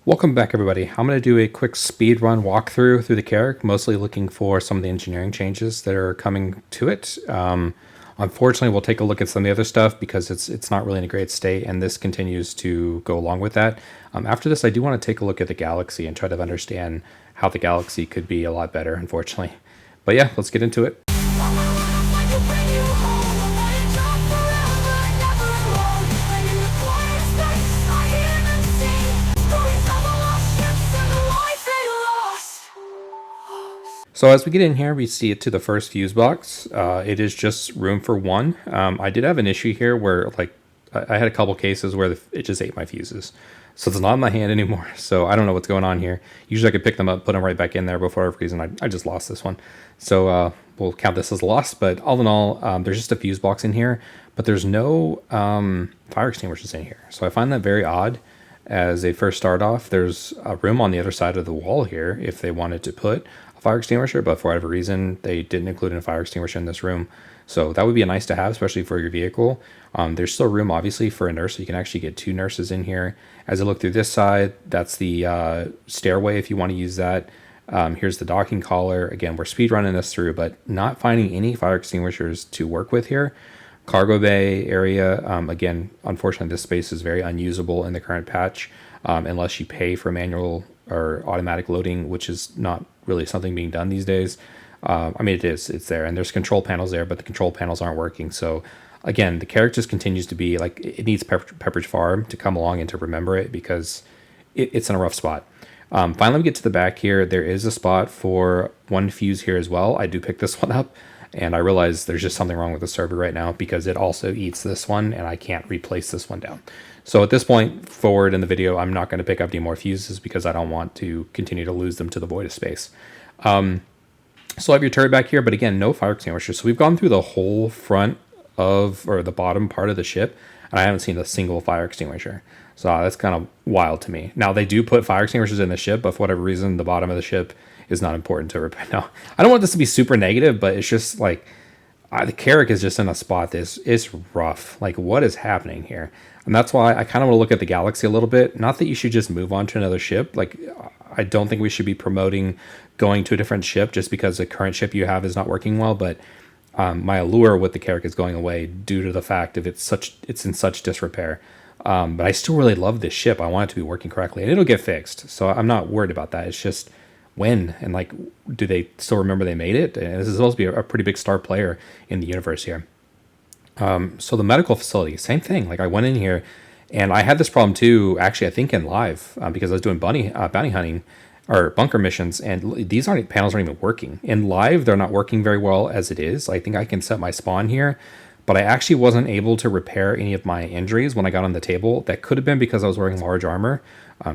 Welcome back, everybody. I'm going to do a quick speed run walkthrough through the Carrack, mostly looking for some of the engineering changes that are coming to it. Unfortunately, we'll take a look at some of the other stuff because it's not really in a great state, and this continues to go along with that. After this, I do want to take a look at the Galaxy and try to understand how the Galaxy could be a lot better, unfortunately. But yeah, let's get into it. So as we get in here, we see it to the first fuse box. It is just room for one. I did have an issue here where I had a couple cases where it just ate my fuses. So it's not in my hand anymore. So I don't know what's going on here. Usually I could pick them up, put them right back in there, but for whatever reason, I just lost this one. So we'll count this as a loss. But all in all, there's just a fuse box in here, but there's no fire extinguishers in here. So I find that very odd. As they first start off, there's a room on the other side of the wall here if they wanted to put a fire extinguisher, but for whatever reason, they didn't include a fire extinguisher in this room. So that would be a nice to have, especially for your vehicle. There's still room, obviously, for a nurse, so you can actually get two nurses in here. As I look through this side, that's the stairway if you want to use that. Here's the docking collar. Again, we're speed running this through, but not finding any fire extinguishers to work with here. Cargo bay area, again, unfortunately, this space is very unusable in the current patch unless you pay for manual or automatic loading, which is not really something being done these days. I mean, it's there, and there's control panels there, but the control panels aren't working. So again, the character just continues to be like, it needs Pepperidge Farm to come along and to remember it because it's in a rough spot. Finally, we get to the back here. There is a spot for one fuse here as well. I do pick this one up. And I realize there's just something wrong with the server right now because it also eats this one and I can't replace this one down. So at this point forward in the video, I'm not going to pick up any more fuses because I don't want to continue to lose them to the void of space. So I have your turret back here, but again, no fire extinguisher. So we've gone through the whole front of, or the bottom part of the ship, and I haven't seen a single fire extinguisher. So that's kind of wild to me. Now they do put fire extinguishers in the ship, but for whatever reason, the bottom of the ship is not important to repair. No, I don't want this to be super negative, but it's just like the Carrack is just in a spot that is rough. Like, what is happening here? And that's why I kind of want to look at the Galaxy a little bit. Not that you should just move on to another ship. Like, I don't think we should be promoting going to a different ship just because the current ship you have is not working well. But my allure with the Carrack is going away due to the fact of it's in such disrepair. But I still really love this ship. I want it to be working correctly, and it'll get fixed. So I'm not worried about that. It's just when, and like, do they still remember they made it? And this is supposed to be a pretty big star player in the universe here. So the medical facility, same thing. Like, I went in here and I had this problem too, actually, I think in live, because I was doing bounty hunting or bunker missions, and these panels aren't even working. In live, they're not working very well as it is. I think I can set my spawn here, but I actually wasn't able to repair any of my injuries when I got on the table. That could have been because I was wearing large armor.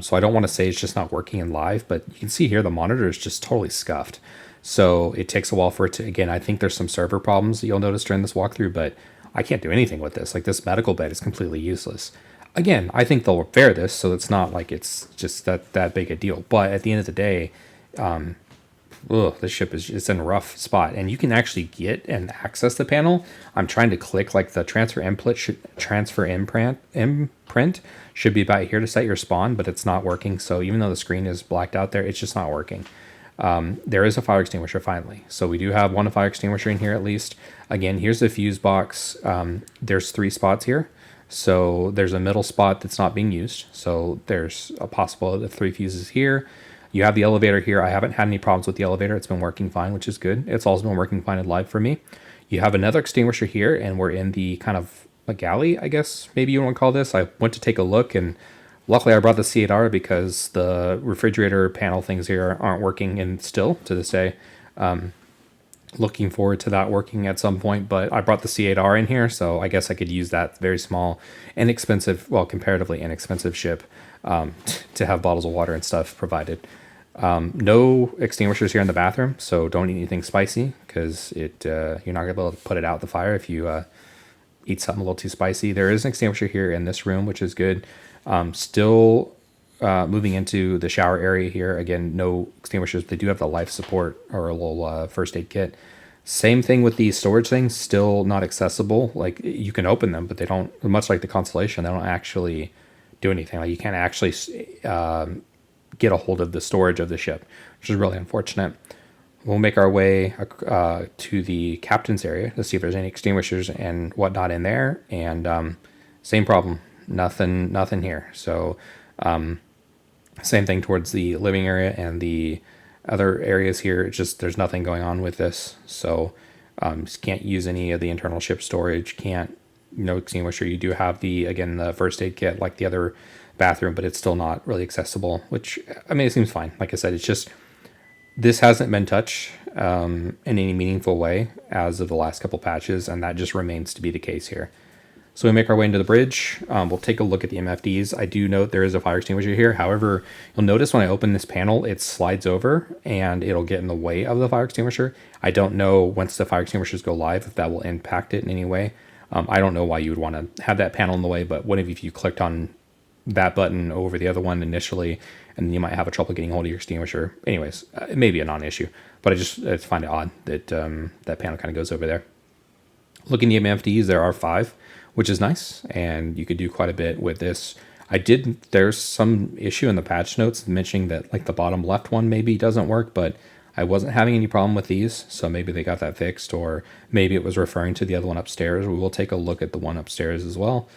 So I don't want to say it's just not working in live, but you can see here the monitor is just totally scuffed. So it takes a while for it to, again, I think there's some server problems that you'll notice during this walkthrough, but I can't do anything with this. Like, this medical bed is completely useless. Again, I think they'll repair this, so it's not like it's just that big a deal. But at the end of the day, this ship is in a rough spot, and you can actually get and access the panel. I'm trying to click like the transfer imprint should be about here to set your spawn, but it's not working. So even though the screen is blacked out there, it's just not working. There is a fire extinguisher finally, so we do have one fire extinguisher in here at least. Again, here's the fuse box. There's 3 spots here. So there's a middle spot that's not being used. So there's a possibility of 3 fuses here. You have the elevator here. I haven't had any problems with the elevator. It's been working fine, which is good. It's also been working fine in live for me. You have another extinguisher here, and we're in the kind of a galley, I guess, maybe you want to call this. I went to take a look, and luckily I brought the C8R because the refrigerator panel things here aren't working, and still to this day. Looking forward to that working at some point, but I brought the C8R in here, so I guess I could use that very small, inexpensive, well, comparatively inexpensive ship to have bottles of water and stuff provided. No extinguishers here in the bathroom, so don't eat anything spicy because you're not going to be able to put it out the fire if you eat something a little too spicy. There is an extinguisher here in this room, which is good. Still moving into the shower area here. Again, no extinguishers. They do have the life support or a little first aid kit. Same thing with these storage things, still not accessible. Like, you can open them, but they don't, much like the Constellation, they don't actually do anything. Like, you can't actually get a hold of the storage of the ship, which is really unfortunate. We'll make our way to the captain's area to see if there's any extinguishers and whatnot in there. And same problem, nothing here. So same thing towards the living area and the other areas here. It's just there's nothing going on with this. So just can't use any of the internal ship storage. No extinguisher. You do have the first aid kit like the other bathroom, but it's still not really accessible. Which I mean, it seems fine. Like I said, it's just. This hasn't been touched in any meaningful way as of the last couple patches, and that just remains to be the case here. So we make our way into the bridge. We'll take a look at the MFDs. I do note there is a fire extinguisher here. However, you'll notice when I open this panel, it slides over and it'll get in the way of the fire extinguisher. I don't know once the fire extinguishers go live if that will impact it in any way. I don't know why you would want to have that panel in the way, but what if you clicked on that button over the other one initially, and you might have a trouble getting hold of your extinguisher. Anyways, it may be a non-issue, but I find it odd that that panel kind of goes over there. Looking at the MFDs, there are 5, which is nice, and you could do quite a bit with this. There's some issue in the patch notes mentioning that like the bottom left one maybe doesn't work, but I wasn't having any problem with these, so maybe they got that fixed, or maybe it was referring to the other one upstairs. We will take a look at the one upstairs as well.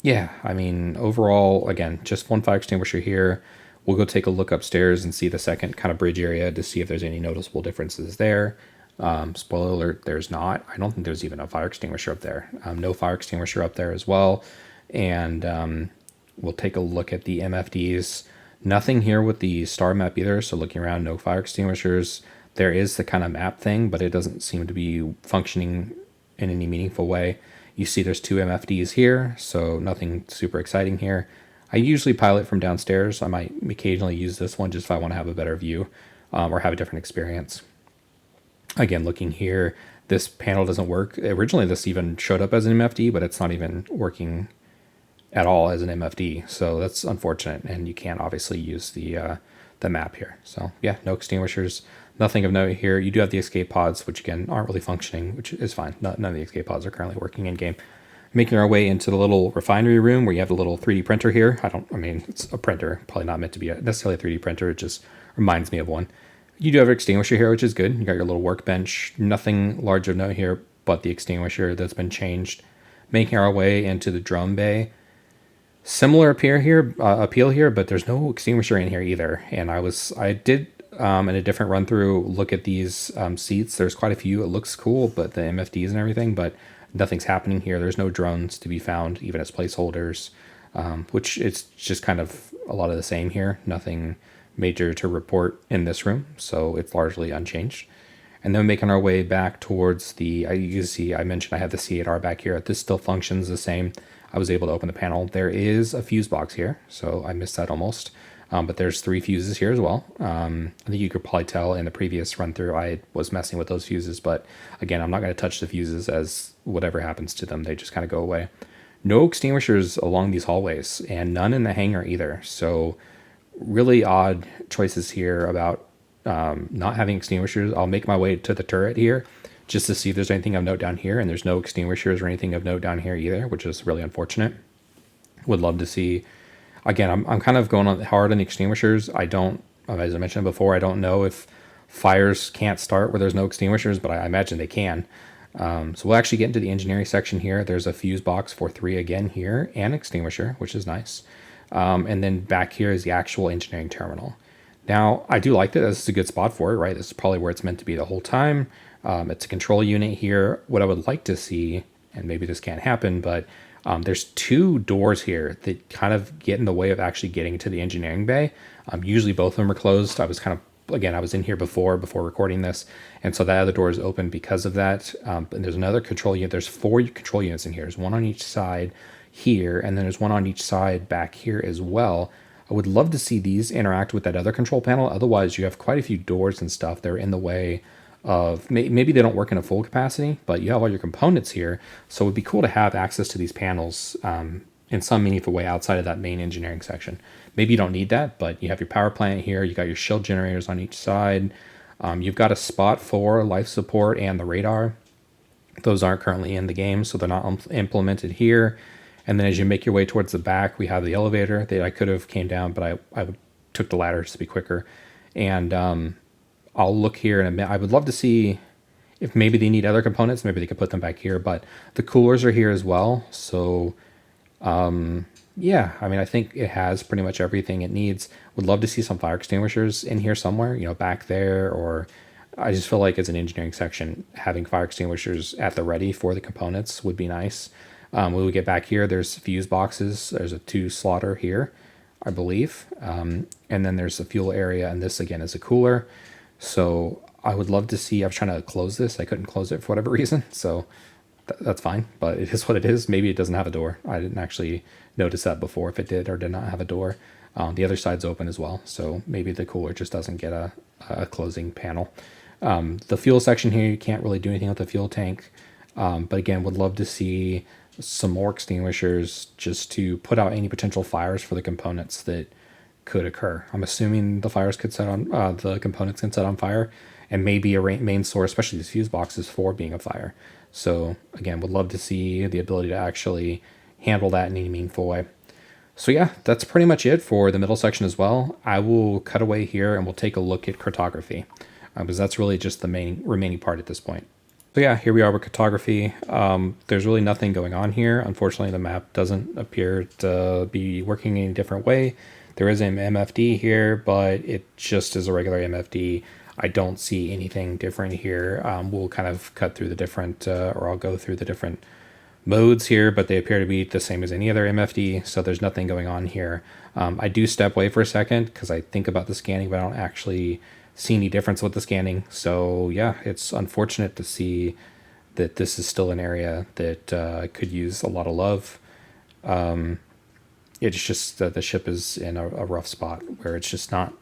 Yeah, I mean, overall, again, just one fire extinguisher here. We'll go take a look upstairs and see the second kind of bridge area to see if there's any noticeable differences there. Spoiler alert, there's not. I don't think there's even a fire extinguisher up there. No fire extinguisher up there as well. And we'll take a look at the MFDs. Nothing here with the star map either, so looking around, no fire extinguishers. There is the kind of map thing, but it doesn't seem to be functioning in any meaningful way. You see there's 2 MFDs here, so nothing super exciting here. I usually pilot from downstairs. I might occasionally use this one just if I want to have a better view or have a different experience. Again, looking here, this panel doesn't work. Originally, this even showed up as an MFD, but it's not even working at all as an MFD. So that's unfortunate, and you can't obviously use the map here. So yeah, no extinguishers. Nothing of note here. You do have the escape pods, which again aren't really functioning, which is fine. None of the escape pods are currently working in game. Making our way into the little refinery room where you have a little 3D printer here. It's a printer, probably not meant to be necessarily a 3D printer. It just reminds me of one. You do have an extinguisher here, which is good. You got your little workbench. Nothing large of note here, but the extinguisher that's been changed. Making our way into the drum bay. Similar appeal here, but there's no extinguisher in here either. And I did in a different run through look at these seats. There's quite a few. It looks cool, but the MFDs and everything, but nothing's happening here. There's no drones to be found, even as placeholders, which it's just kind of a lot of the same here. Nothing major to report in this room, so it's largely unchanged. And then making our way back towards you can see I mentioned I have the C8R back here. This still functions the same. I was able to open the panel. There is a fuse box here, so I missed that almost. But there's 3 fuses here as well. I think you could probably tell in the previous run through I was messing with those fuses, but again, I'm not going to touch the fuses as whatever happens to them, they just kind of go away. No extinguishers along these hallways, and none in the hangar either. So really odd choices here about not having extinguishers. I'll make my way to the turret here just to see if there's anything of note down here, and there's no extinguishers or anything of note down here either, which is really unfortunate. Would love to see. Again, I'm kind of going on hard on the extinguishers. As I mentioned before, I don't know if fires can't start where there's no extinguishers, but I imagine they can. So we'll actually get into the engineering section here. There's a fuse box for 3 again here, and extinguisher, which is nice. And then back here is the actual engineering terminal. Now, I do like that. This is a good spot for it, right? This is probably where it's meant to be the whole time. It's a control unit here. What I would like to see, and maybe this can't happen, but there's 2 doors here that kind of get in the way of actually getting to the engineering bay. Usually both of them are closed. I was in here before recording this, and so that other door is open because of that. And there's another control unit. There's 4 control units in here. There's one on each side here, and then there's one on each side back here as well. I would love to see these interact with that other control panel. Otherwise, you have quite a few doors and stuff that are in the way of, maybe they don't work in a full capacity, but you have all your components here. So it would be cool to have access to these panels in some meaningful way outside of that main engineering section. Maybe you don't need that, but you have your power plant here. You got your shield generators on each side. You've got a spot for life support and the radar. Those aren't currently in the game, so they're not implemented here. And then as you make your way towards the back, we have the elevator that I could have came down, but I took the ladder just to be quicker. And I'll look here in a minute. I would love to see if maybe they need other components. Maybe they could put them back here, but the coolers are here as well. So yeah, I mean, I think it has pretty much everything it needs. Would love to see some fire extinguishers in here somewhere, back there, or I just feel like as an engineering section, having fire extinguishers at the ready for the components would be nice. When we get back here, there's fuse boxes. There's a 2 slaughter here, I believe. And then there's a fuel area, and this again is a cooler. So I would love to see, I was trying to close this. I couldn't close it for whatever reason. So that's fine, but it is what it is. Maybe it doesn't have a door. I didn't actually notice that before, if it did or did not have a door. The other side's open as well. So maybe the cooler just doesn't get a closing panel. The fuel section here, you can't really do anything with the fuel tank. But again, would love to see some more extinguishers just to put out any potential fires for the components that could occur. I'm assuming the fires could set on, the components can set on fire, and maybe a main source, especially these fuse boxes, for being a fire. So again, would love to see the ability to actually handle that in any meaningful way. So yeah, that's pretty much it for the middle section as well. I will cut away here and we'll take a look at cartography, because that's really just the main remaining part at this point. So yeah, here we are with cartography. There's really nothing going on here. Unfortunately, the map doesn't appear to be working in a different way. There is an MFD here, but it just is a regular MFD. I don't see anything different here. We'll kind of cut through the different, or I'll go through the different modes here, but they appear to be the same as any other MFD, so there's nothing going on here. I do step away for a second because I think about the scanning, but I don't actually see any difference with the scanning. So yeah, it's unfortunate to see that this is still an area that could use a lot of love. It's just that the ship is in a rough spot where it's just not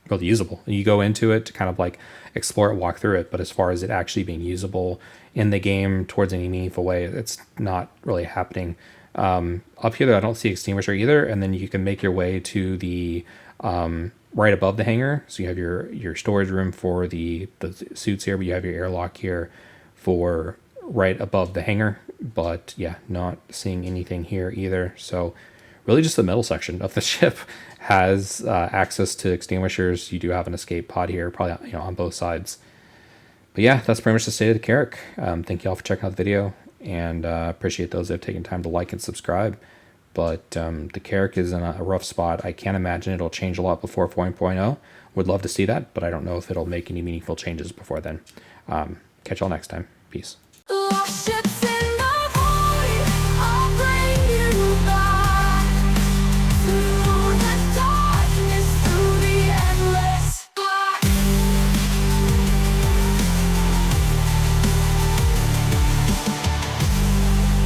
really usable. You go into it to kind of like explore it, walk through it, but as far as it actually being usable in the game towards any meaningful way, it's not really happening. Up here, I don't see extinguisher either, and then you can make your way to the right above the hangar. So you have your storage room for the suits here, but you have your airlock here for right above the hangar. But yeah, not seeing anything here either. So really just the middle section of the ship has access to extinguishers. You do have an escape pod here, probably on both sides. But yeah, that's pretty much the state of the Carrack. Thank you all for checking out the video, and appreciate those that have taken time to like and subscribe. But the Carrack is in a rough spot. I can't imagine it'll change a lot before 4.0. Would love to see that, but I don't know if it'll make any meaningful changes before then. Catch y'all next time. Peace.